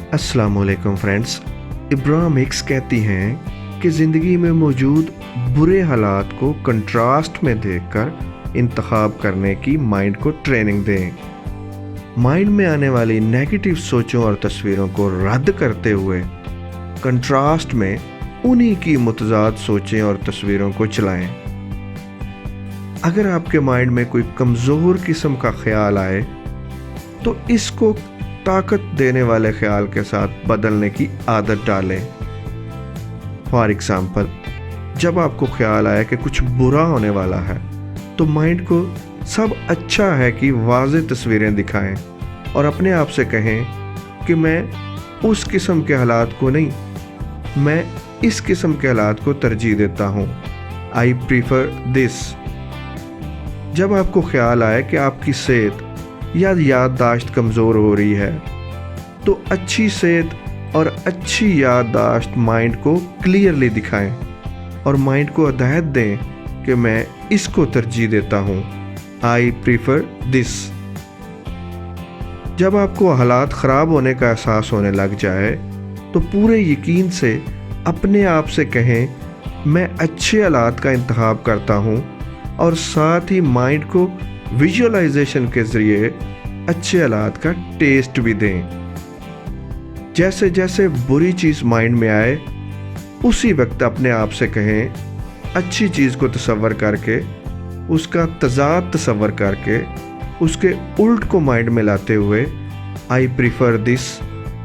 अस्सलाम वालेकुम friends. Ibrahim Hicks कहती हैं कि ज़िंदगी में मौजूद बुरे हालात को कंट्रास्ट में देखकर इंतखाब करने की माइंड को ट्रेनिंग दें। माइंड में आने वाली नेगेटिव सोचों और तस्वीरों को रद्द करते हुए कंट्रास्ट में उन्हीं की मुतज़ाद सोचें और तस्वीरों को चलाएं। अगर आपके माइंड में कोई कमज़ोर किस्म का ख्याल आए तो इसको ताकत देने वाले ख्याल के साथ बदलने की आदत डालें। फॉर एग्ज़ाम्पल, जब आपको ख्याल आए कि कुछ बुरा होने वाला है तो माइंड को सब अच्छा है कि वाज़ेह तस्वीरें दिखाएं और अपने आप से कहें कि मैं उस किस्म के हालात को नहीं, मैं इस किस्म के हालात को तरजीह देता हूँ। I prefer this. जब आपको ख्याल आए कि आपकी सेहत या याददाश्त कमज़ोर हो रही है तो अच्छी सेहत और अच्छी याददाश्त माइंड को क्लियरली दिखाएं और माइंड को हिदायत दें कि मैं इसको तरजीह देता हूँ। I prefer this. जब आपको हालात ख़राब होने का एहसास होने लग जाए तो पूरे यकीन से अपने आप से कहें मैं अच्छे हालात का इंतखाब करता हूँ और साथ ही माइंड को विजुअलाइजेशन के ज़रिए अच्छे हालात का टेस्ट भी दें। जैसे जैसे बुरी चीज़ माइंड में आए उसी वक्त अपने आप से कहें अच्छी चीज़ को तसव्वुर करके, उसका तज़ाद तसव्वुर करके, उसके उल्ट को माइंड में लाते हुए I prefer this,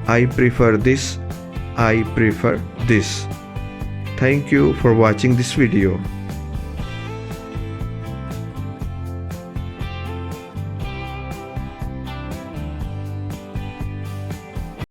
I prefer this, I prefer this. Thank you for watching this video.